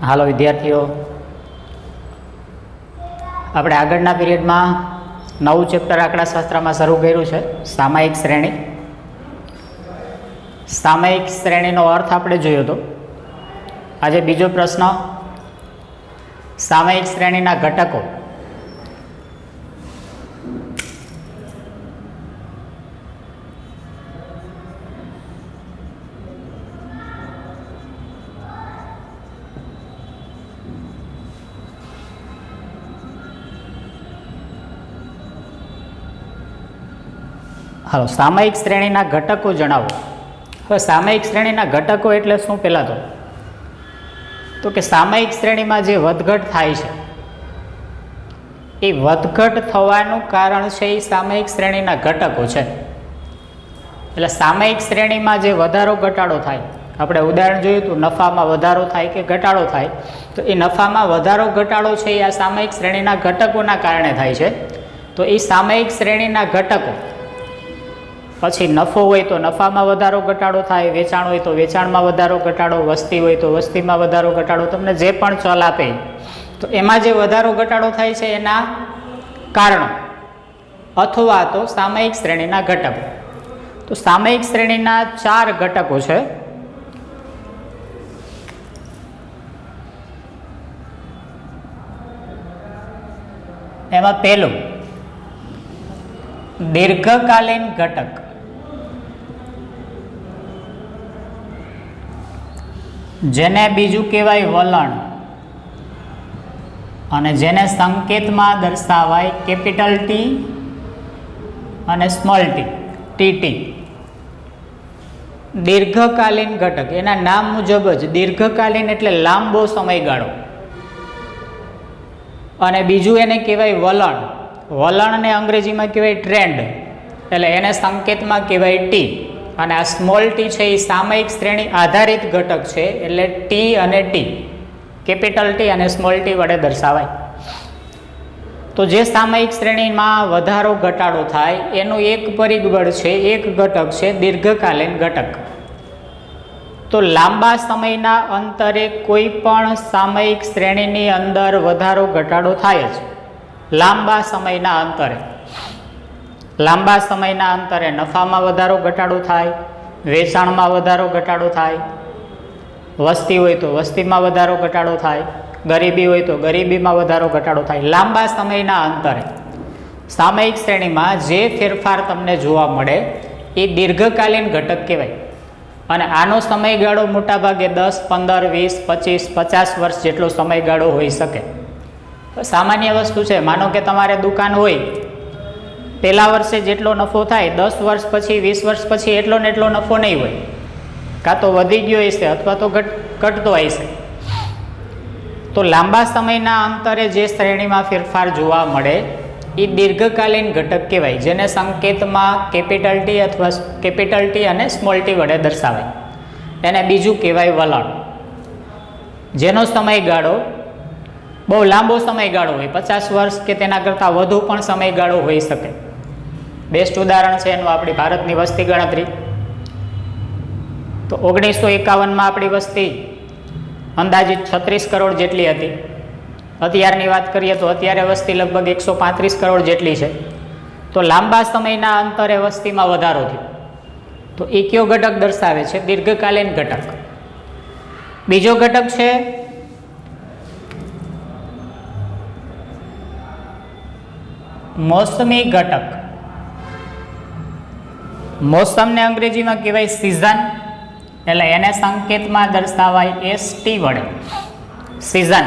હાલો વિદ્યાર્થીઓ, આપણે આગળના પીરિયડમાં નવું ચેપ્ટર આંકડાશાસ્ત્રમાં શરૂ કર્યું છે, સામયિક શ્રેણી. સામયિક શ્રેણીનો અર્થ આપણે જોયો હતો. આજે બીજો પ્રશ્ન, સામયિક શ્રેણીના ઘટકો. હાલો, સામયિક શ્રેણીના ઘટકો જણાવો. હવે સામયિક શ્રેણીના ઘટકો એટલે શું? પહેલાં તો કે સામયિક શ્રેણીમાં જે વધઘટ થાય છે એ વધઘટ થવાનું કારણ છે એ સામયિક શ્રેણીના ઘટકો છે. એટલે સામયિક શ્રેણીમાં જે વધારો ઘટાડો થાય, આપણે ઉદાહરણ જોયું હતું, નફામાં વધારો થાય કે ઘટાડો થાય, તો એ નફામાં વધારો ઘટાડો છે એ આ સામયિક શ્રેણીના ઘટકોના કારણે થાય છે. તો એ સામયિક શ્રેણીના ઘટકો, પછી નફો હોય તો નફામાં વધારો ઘટાડો થાય, વેચાણ હોય તો વેચાણમાં વધારો ઘટાડો, વસ્તી હોય તો વસ્તીમાં વધારો ઘટાડો, તમને જે પણ ચલ આપે તો એમાં જે વધારો ઘટાડો થાય છે એના કારણો અથવા તો સામયિક શ્રેણીના ઘટકો. તો સામયિક શ્રેણીના 4 ઘટકો છે. એમાં પહેલું દીર્ઘકાલીન ઘટક. જેને બીજું કહેવાય વલણ, અને જેને સંકેતમાં દર્શાવાય કેપિટલ ટી અને સ્મોલ ટી, ટીટી. દીર્ઘકાલીન ઘટક, એના નામ મુજબ જ દીર્ઘકાલીન એટલે લાંબો સમયગાળો, અને બીજું એને કહેવાય વલણ. વલણને અંગ્રેજીમાં કહેવાય ટ્રેન્ડ, એટલે એને સંકેતમાં કહેવાય ટી. અને આ સ્મોલ ટી છે એ સામયિક શ્રેણી આધારિત ઘટક છે, એટલે ટી અને ટી, કેપિટલ ટી અને સ્મોલ ટી વડે દર્શાવાય. તો જે સામયિક શ્રેણીમાં વધારો ઘટાડો થાય એનું એક પરિબળ છે, એક ઘટક છે દીર્ઘકાલીન ઘટક. તો લાંબા સમયના અંતરે કોઈ પણ સામયિક શ્રેણીની અંદર વધારો ઘટાડો થાય જ. લાંબા સમયના અંતરે, લાંબા સમયના અંતરે નફામાં વધારો ઘટાડો થાય, વેચાણમાં વધારો ઘટાડો થાય, વસ્તી હોય તો વસ્તીમાં વધારો ઘટાડો થાય, ગરીબી હોય તો ગરીબીમાં વધારો ઘટાડો થાય. લાંબા સમયના અંતરે સામયિક શ્રેણીમાં જે ફેરફાર તમને જોવા મળે એ દીર્ઘકાલીન ઘટક કહેવાય. અને આનો સમયગાળો મોટાભાગે 10, 15, 20, 25, 50 વર્ષ જેટલો સમયગાળો હોઈ શકે. સામાન્ય વસ્તુ છે, માનો કે તમારે દુકાન હોય, પહેલા વર્ષે જેટલો નફો થાય 10 વર્ષ પછી, 20 વર્ષ પછી એટલો ને એટલો નફો નહીં હોય, કાં તો વધી ગયો હશે અથવા તો ઘટતો હશે. તો લાંબા સમયના અંતરે જે શ્રેણીમાં ફેરફાર જોવા મળે એ દીર્ઘકાલીન ઘટક કહેવાય, જેને સંકેતમાં કેપિટલ ટી અથવા કેપિટલ ટી અને સ્મોલ ટી વડે દર્શાવાય. એને બીજું કહેવાય વલણ, જેનો સમયગાળો બહુ લાંબો સમયગાળો હોય, 50 વર્ષ કે તેના કરતાં વધુ પણ સમયગાળો હોઈ શકે. બેસ્ટ ઉદાહરણ છે એનું આપણી ભારતની વસ્તી ગણતરી. તો 1951માં આપણી વસ્તી અંદાજિત 36 કરોડ જેટલી હતી. અત્યારની વાત કરીએ તો અત્યારે વસ્તી લગભગ 135 કરોડ જેટલી છે. તો લાંબા સમયના અંતરે વસ્તીમાં વધારો થયો. તો એ કયો ઘટક દર્શાવે છે? દીર્ઘકાલીન ઘટક. બીજો ઘટક છે મોસમી ઘટક. મોસમને અંગ્રેજીમાં કહેવાય સિઝન, એટલે એને સંકેતમાં દર્શાવાય ST વડે, સિઝન.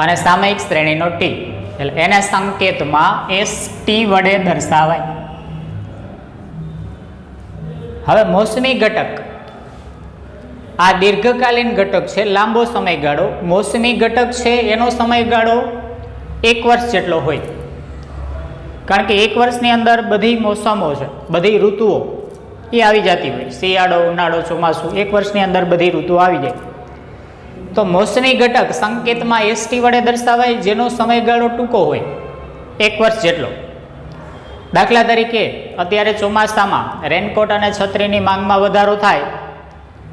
અને સામયિક શ્રેણીનો ટી, એટલે એને સંકેતમાં ST વડે દર્શાવાય. હવે મોસમી ઘટક આ દીર્ઘકાલીન ઘટક છે, લાંબો સમયગાળો. મોસમી ઘટક છે એનો સમયગાળો 1 વર્ષ જેટલો હોય, કારણ કે 1 વર્ષની અંદર બધી મોસમો છે, બધી ઋતુઓ એ આવી જતી હોય. શિયાળો, ઉનાળો, ચોમાસું, 1 વર્ષની અંદર બધી ઋતુઓ આવી જાય. તો મોસમી ઘટક સંકેતમાં ST વડે દર્શાવાય, જેનો સમયગાળો ટૂંકો હોય, 1 વર્ષ જેટલો. દાખલા તરીકે અત્યારે ચોમાસામાં રેનકોટ અને છત્રીની માંગમાં વધારો થાય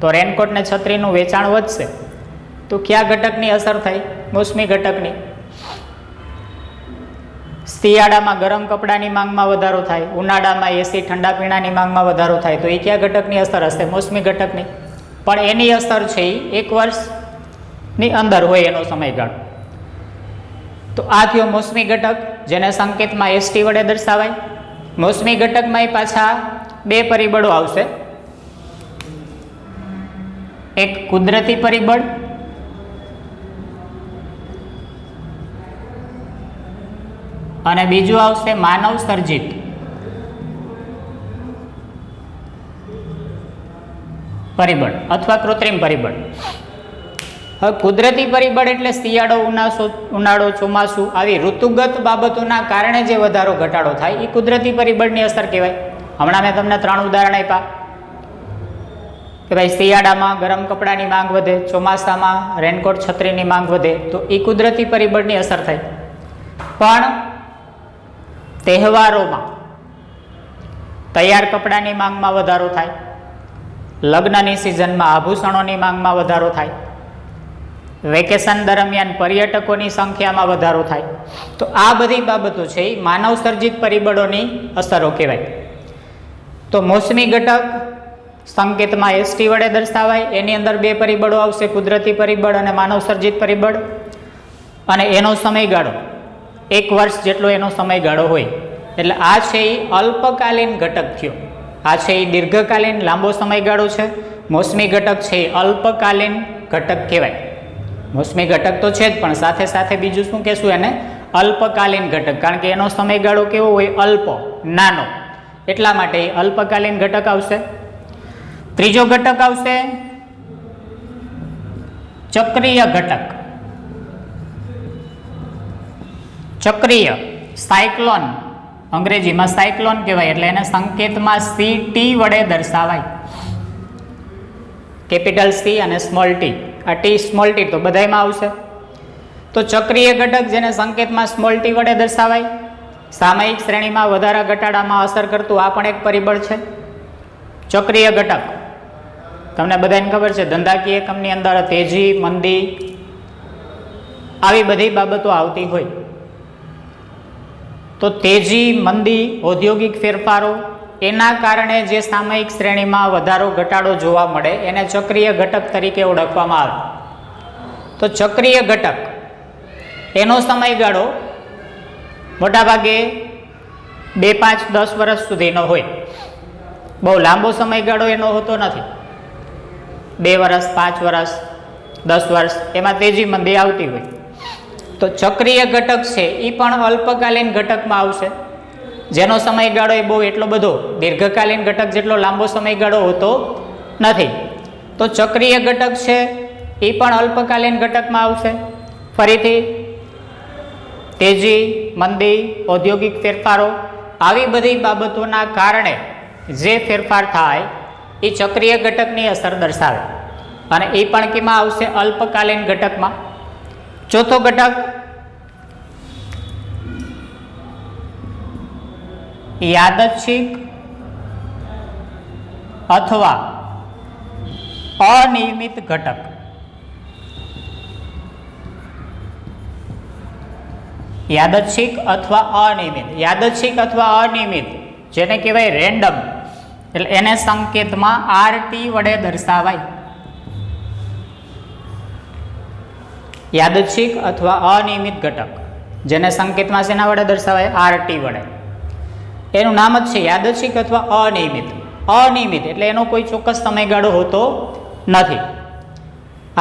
તો રેનકોટ ને છત્રીનું વેચાણ વધશે, તો કયા ઘટકની અસર થઈ? મોસમી ઘટકની. શિયાળામાં ગરમ કપડાની માંગમાં વધારો થાય, ઉનાળામાં એસી ઠંડા પીણાની માંગમાં વધારો થાય, તો એ કયા ઘટકની અસર હશે? મોસમી ઘટકની. પણ એની અસર છે એ 1 વર્ષની અંદર હોય એનો સમયગાળો. તો આ થયો મોસમી ઘટક, જેને સંકેતમાં એસટી વડે દર્શાવાય. મોસમી ઘટકમાં પાછા 2 પરિબળો આવશે, એક કુદરતી પરિબળ અને બીજું આવશે માનવ સર્જિત. પરિબળ અથવા કૃત્રિમ પરિબળ. હવે કુદરતી પરિબળ એટલે શિયાળો, ઉનાળો, ચોમાસું આવી ઋતુગત બાબતોના કારણે જે વધારો ઘટાડો થાય એ કુદરતી પરિબળની અસર કહેવાય. હમણાં મેં તમને 3 ઉદાહરણ આપ્યા કે ભાઈ શિયાળામાં ગરમ કપડાની માંગ વધે, ચોમાસામાં રેનકોટ છત્રીની માંગ વધે, તો એ કુદરતી પરિબળની અસર થાય. પણ તહેવારોમાં તૈયાર કપડાની માંગમાં વધારો થાય, લગ્નની સિઝનમાં આભૂષણોની માંગમાં વધારો થાય, વેકેશન દરમિયાન પર્યટકોની સંખ્યામાં વધારો થાય, તો આ બધી બાબતો છે એ માનવ સર્જિત પરિબળોની અસરો કહેવાય. તો મોસમી ઘટક સંકેતમાં એસટી વડે દર્શાવાય. એની અંદર 2 પરિબળો આવશે, કુદરતી પરિબળ અને માનવ સર્જિત પરિબળ, અને એનો સમયગાળો 1 વર્ષ જેટલો એનો સમયગાળો હોય. એટલે આ છે એ અલ્પકાલીન ઘટક થયો. આ છે એ દીર્ઘકાલીન લાંબો સમયગાળો છે. મોસમી ઘટક છે એ અલ્પકાલીન ઘટક કહેવાય. મોસમી ઘટક તો છે જ, પણ સાથે સાથે બીજું શું કહેશું એને? અલ્પકાલીન ઘટક. કારણ કે એનો સમયગાળો કેવો હોય? અલ્પ, નાનો. એટલા માટે અલ્પકાલીન ઘટક આવશે. ત્રીજો ઘટક આવશે ચક્રીય ઘટક. ચક્રીય, સાયક્લોન, અંગ્રેજીમાં સાયક્લોન કહેવાય. એટલે એને સંકેતમાં CT વડે દર્શાવાય. કેપિટલ C અને સ્મોલ t. આ ટી સ્મોલ ટી તો બધાયમાં આવશે. તો ચક્રીય ઘટક જેને સંકેતમાં સ્મોલ t વડે દર્શાવાય. સામયિક શ્રેણીમાં વધારા ઘટાડામાં અસર કરતું આ પણ એક પરિબળ છે. ચક્રીય ઘટક તમને બધાને ખબર છે, ધંધાકીય એકમની અંદર તેજી, મંદી, આવી બધી બાબતો આવતી હોય. તો તેજી, મંદી, ઔદ્યોગિક ફેરફારો, એના કારણે જે સામયિક શ્રેણીમાં વધારો ઘટાડો જોવા મળે એને ચક્રીય ઘટક તરીકે ઓળખવામાં આવે. તો ચક્રીય ઘટક એનો સમયગાળો મોટાભાગે 2, 5, 10 વર્ષ સુધીનો હોય. બહુ લાંબો સમયગાળો એનો હોતો નથી. 2 વર્ષ, 5 વર્ષ, 10 વર્ષ, એમાં તેજી મંદી આવતી હોય. તો ચક્રીય ઘટક છે એ પણ અલ્પકાલીન ઘટકમાં આવશે, જેનો સમયગાળો એ બહુ એટલો બધો દીર્ઘકાલીન ઘટક જેટલો લાંબો સમયગાળો હોતો નથી. તો ચક્રીય ઘટક છે એ પણ અલ્પકાલીન ઘટકમાં આવશે. ફરીથી તેજી, મંદી, ઔદ્યોગિક ફેરફારો, આવી બધી બાબતોના કારણે જે ફેરફાર થાય એ ચક્રીય ઘટકની અસર દર્શાવે, અને એ પણ કેમાં આવશે? અલ્પકાલીન ઘટકમાં. ચોથો ઘટક યાદચ્છિક અથવા અનિયમિત ઘટક. યાદચ્છિક અથવા અનિયમિત. યાદચ્છિક અથવા અનિયમિત જેને કહેવાય રેન્ડમ, એટલે એને સંકેતમાં RT વડે દર્શાવાય. યાદચ્છિક અથવા અનિયમિત ઘટક જેને સંકેતમાં શેના વડે દર્શાવાય? RT વડે. એનું નામ જ છે યાદચ્છિક અથવા અનિયમિત. અનિયમિત એટલે એનો કોઈ ચોક્કસ સમયગાળો હોતો નથી.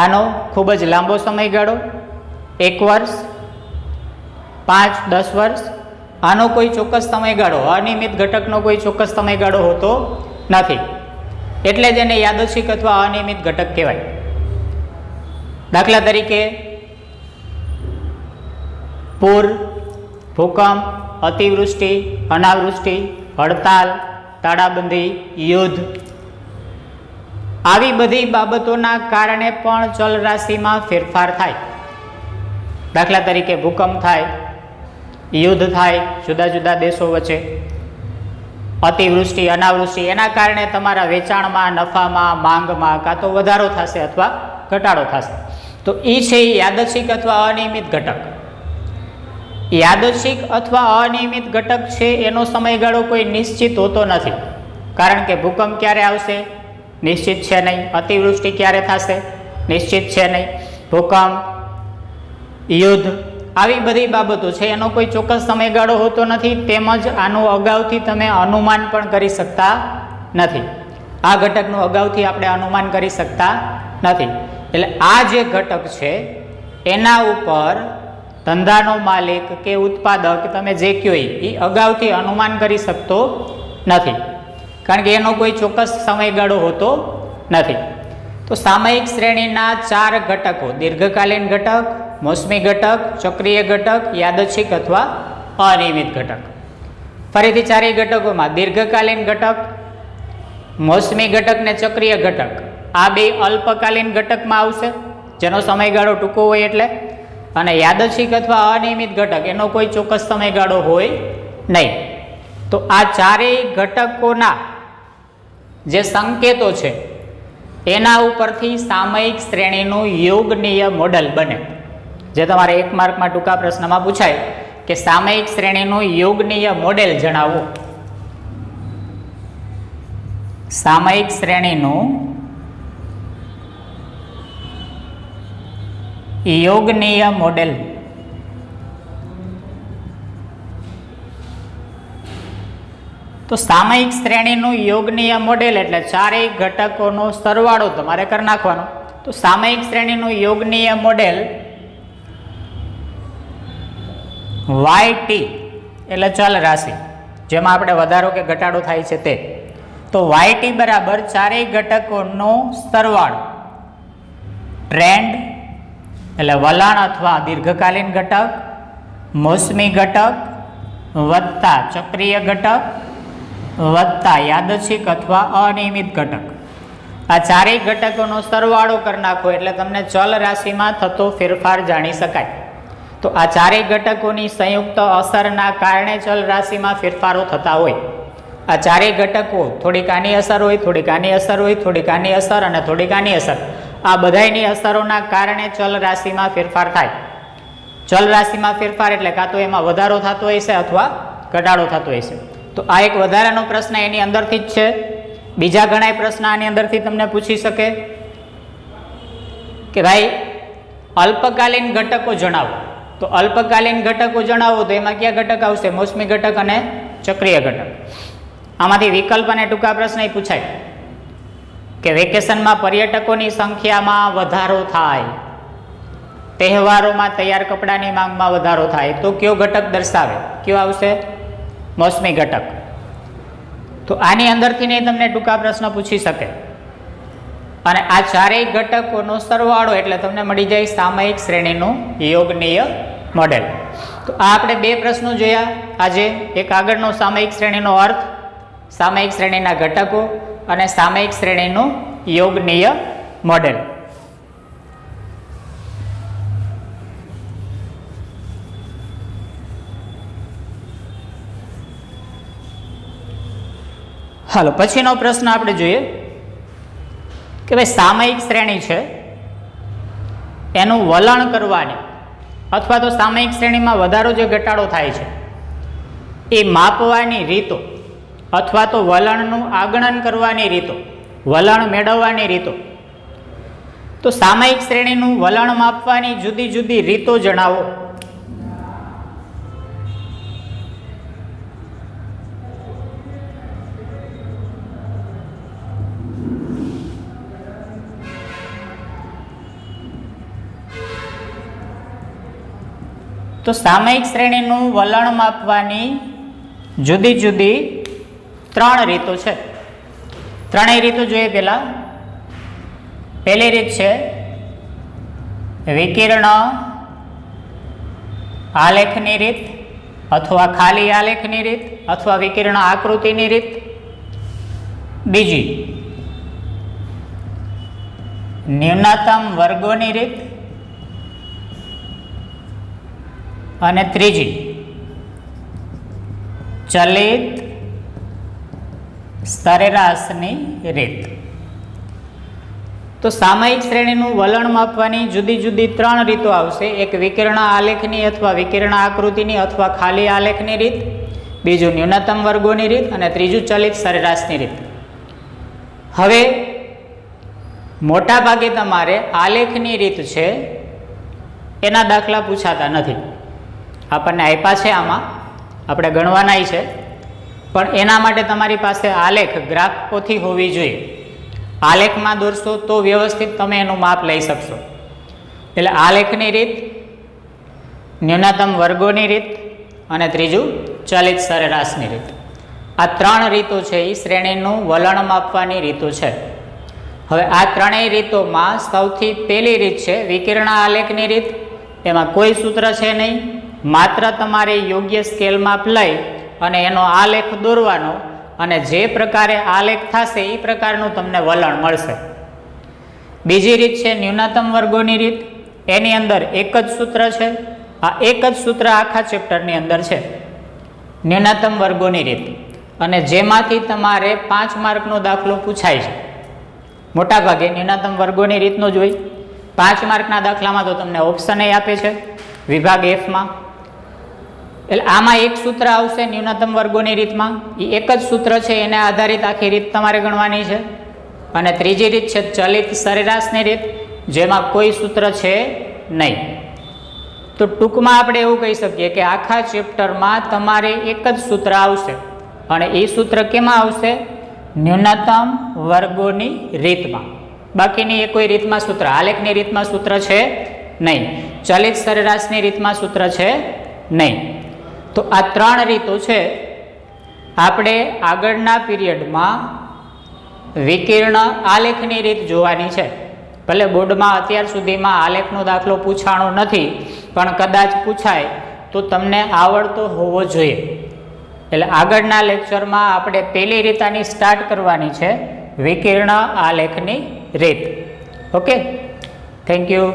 આનો ખૂબ જ લાંબો સમયગાળો 1 વર્ષ, 5, 10 વર્ષ, આનો કોઈ ચોક્કસ સમયગાળો, અનિયમિત ઘટકનો કોઈ ચોક્કસ સમયગાળો હોતો નથી. એટલે જ એને યાદચ્છિક અથવા અનિયમિત ઘટક કહેવાય. દાખલા તરીકે પૂર, ભૂકંપ, અતિવૃષ્ટિ, અનાવૃષ્ટિ, હડતાલ, તાળાબંધી, યુદ્ધ, આવી બધી બાબતોના કારણે પણ ચલરાશિમાં ફેરફાર થાય. દાખલા તરીકે ભૂકંપ થાય, યુદ્ધ થાય જુદા જુદા દેશો વચ્ચે, અતિવૃષ્ટિ, અનાવૃષ્ટિ, એના કારણે તમારા વેચાણમાં, નફામાં, માંગમાં કાં તો વધારો થશે અથવા ઘટાડો થશે. તો એ છે યાદચ્છિક અથવા અનિયમિત ઘટક. યાદચ્છિક અથવા અનિયમિત ઘટક છે એનો સમયગાળો કોઈ નિશ્ચિત હોતો નથી. કારણ કે ભૂકંપ ક્યારે આવશે નિશ્ચિત છે નહીં, અતિવૃષ્ટિ ક્યારે થશે નિશ્ચિત છે નહીં, ભૂકંપ, યુદ્ધ, આવી બધી બાબતો છે એનો કોઈ ચોક્કસ સમયગાળો હોતો નથી. તેમજ આનું અગાઉથી તમે અનુમાન પણ કરી શકતા નથી. આ ઘટકનું અગાઉથી આપણે અનુમાન કરી શકતા નથી. એટલે આ જે ઘટક છે એના ઉપર ધંધાનો માલિક કે ઉત્પાદક તમે જે કહો એ અગાઉથી અનુમાન કરી શકતો નથી, કારણ કે એનો કોઈ ચોક્કસ સમયગાળો હોતો નથી. તો સામયિક શ્રેણીના 4 ઘટકો: દીર્ઘકાલીન ઘટક, મોસમી ઘટક, ચક્રીય ઘટક, યાદચ્છિક અથવા અનિયમિત ઘટક. ફરીથી 4 ઘટકોમાં દીર્ઘકાલીન ઘટક, મોસમી ઘટક ને ચક્રીય ઘટક આ બે અલ્પકાલીન ઘટકમાં આવશે, જેનો સમયગાળો ટૂંકો હોય એટલે. અને યાદચ્છિક અથવા અનિયમિત ઘટક એનો કોઈ ચોક્કસ સમયગાળો હોય નહીં. તો આ 4 ઘટકોના જે સંકેતો છે એના ઉપરથી સામયિક શ્રેણીનું યોગનીય મોડેલ બને. જે તમારે 1 માર્કમાં ટૂંકા પ્રશ્નમાં પૂછાય કે સામયિક શ્રેણીનું યોગનીય મોડેલ જણાવો. સામયિક શ્રેણીનું યોગનીય મોડેલ. તો સામયિક શ્રેણીનું યોગનીય મોડેલ એટલે 4 ઘટકોનો સરવાળો તમારે કરી નાખવાનો. તો સામયિક શ્રેણીનું યોગનીય મોડેલ YT એટલે ચલ રાશિ, જેમાં આપણે વધારો કે ઘટાડો થાય છે તે. તો YT બરાબર 4 ઘટકોનો સરવાળો, ટ્રેન્ડ એટલે વલણ અથવા દીર્ઘકાલીન ઘટક, મોસમી ઘટક વત્તા ચક્રીય ઘટક વત્તા યાદચ્છિક અથવા અનિયમિત ઘટક. આ 4 ઘટકોનો સરવાળો કરી નાખો એટલે તમને ચલ રાશિમાં થતો ફેરફાર જાણી શકાય. તો આ 4 ઘટકોની સંયુક્ત અસરના કારણે ચલ રાશિમાં ફેરફારો થતા હોય. આ 4 ઘટકો થોડીક આની અસર હોય, થોડીક આની અસર હોય, થોડીક આની અસર અને થોડીક આની અસર, આ બધાની અસરોના કારણે ચલ રાશિમાં ફેરફાર થાય. ચલ રાશિમાં ફેરફાર એટલે કાં તો એમાં વધારો થતો હશે અથવા ઘટાડો થતો હશે. તો આ એક વધારાનો પ્રશ્ન એની અંદરથી જ છે. બીજા ઘણા પ્રશ્ન આની અંદરથી તમને પૂછી શકે કે ભાઈ અલ્પકાલીન ઘટકો જણાવો. તો અલ્પકાલીન ઘટકો જણાવો તો એમાં કયા ઘટક આવશે? મોસમી ઘટક અને ચક્રીય ઘટક. આમાંથી વિકલ્પ અને ટૂંકા પ્રશ્ન પૂછાય કે વેકેશનમાં પર્યટકોની સંખ્યામાં વધારો થાય, તહેવારોમાં તૈયાર કપડાની માંગમાં વધારો થાય, તો કયો ઘટક દર્શાવે? કયો આવશે? મોસમી ઘટક. તો આની અંદરથી નહીં તમને ટૂંકા પ્રશ્ન પૂછી શકે. અને આ 4 ઘટકોનો સરવાળો એટલે તમને મળી જાય સામયિક શ્રેણીનું યોગનીય મોડેલ. તો આ આપણે 2 પ્રશ્નો જોયા આજે. એક આગળનો સામયિક શ્રેણીનો અર્થ, સામયિક શ્રેણીના ઘટકો અને સામયિક શ્રેણીનું યોગનીય મોડેલ. હાલો, પછીનો પ્રશ્ન આપણે જોઈએ કે ભાઈ સામયિક શ્રેણી છે એનું વલણ કરવાની અથવા તો સામયિક શ્રેણીમાં વધારો જે ઘટાડો થાય છે એ માપવાની રીતો અથવા તો વલણનું આગણન કરવાની રીતો, વલણ મેળવવાની રીતો. તો સામયિક શ્રેણીનું વલણ માપવાની જુદી જુદી રીતો જણાવો. તો સામયિક શ્રેણીનું વલણ માપવાની જુદી જુદી 3 રીતો છે. 3 રીતો જોઈએ. પહેલી રીત છે વિકિરણ આલેખની રીત અથવા ખાલી આલેખની રીત અથવા વિકિરણ આકૃતિની રીત. બીજી ન્યૂનતમ વર્ગોની રીત. અને ત્રીજી ચલિત સરેરાશની રીત. તો તો સામયિક શ્રેણીનું વલણ માપવાની જુદી જુદી 3 રીતો આવશે. એક વિકર્ણ આલેખની અથવા વિકર્ણ આકૃતિની અથવા ખાલી આલેખની રીત, બીજું ન્યૂનતમ વર્ગોની રીત અને ત્રીજું ચલિત સરેરાશની રીત. હવે મોટા ભાગે તમારે આલેખની રીત છે એના દાખલા પૂછાતા નથી. આપણને આપ્યા છે, આમાં આપણે ગણવાનાય છે, પણ એના માટે તમારી પાસે આલેખ ગ્રાફ પોથી હોવી જોઈએ. આલેખમાં દોરશો તો વ્યવસ્થિત તમે એનું માપ લઈ શકશો. એટલે આલેખની રીત, ન્યૂનતમ વર્ગોની રીત અને ત્રીજું ચલિત સરેરાશની રીત. આ 3 રીતો છે એ શ્રેણીનું વલણ માપવાની રીતો છે. હવે આ ત્રણેય રીતોમાં સૌથી પહેલી રીત છે વિકર્ણ આલેખની રીત. એમાં કોઈ સૂત્ર છે નહીં, માત્ર તમારે યોગ્ય સ્કેલ માપ લઈ અને એનો આલેખ દોરવાનો અને જે પ્રકારે આલેખ થશે એ પ્રકારનું તમને વલણ મળશે. બીજી રીત છે ન્યૂનતમ વર્ગોની રીત. એની અંદર એક જ સૂત્ર છે. આ એક જ સૂત્ર આખા ચેપ્ટરની અંદર છે, ન્યૂનતમ વર્ગોની રીત, અને જેમાંથી તમારે 5 માર્કનો દાખલો પૂછાય છે. મોટા ભાગે ન્યૂનતમ વર્ગોની રીતનો જ હોય. 5 માર્કના દાખલામાં તો તમને ઓપ્શન આપે છે વિભાગ Fમાં. એટલે આમાં એક સૂત્ર આવશે ન્યૂનતમ વર્ગોની રીતમાં, એ એક જ સૂત્ર છે, એને આધારિત આખી રીત તમારે ગણવાની છે. અને ત્રીજી રીત છે ચલિત સરેરાશની રીત, જેમાં કોઈ સૂત્ર છે નહીં. તો ટૂંકમાં આપણે એવું કહી શકીએ કે આખા ચેપ્ટરમાં તમારે એક જ સૂત્ર આવશે, અને એ સૂત્ર કેમાં આવશે? ન્યૂનતમ વર્ગોની રીતમાં. બાકીની એ કોઈ રીતમાં સૂત્ર, આલેખની રીતમાં સૂત્ર છે નહીં, ચલિત સરેરાશની રીતમાં સૂત્ર છે નહીં. તો આ 3 રીતો છે. આપણે આગળના પીરિયડમાં વિકર્ણ આલેખની રીત જોવાની છે. ભલે બોર્ડમાં અત્યાર સુધીમાં આલેખનો દાખલો પૂછાણો નથી, પણ કદાચ પૂછાય તો તમને આવડતો હોવો જોઈએ. એટલે આગળના લેક્ચરમાં આપણે પહેલી રીતની સ્ટાર્ટ કરવાની છે, વિકર્ણ આલેખની રીત. Okay, thank you.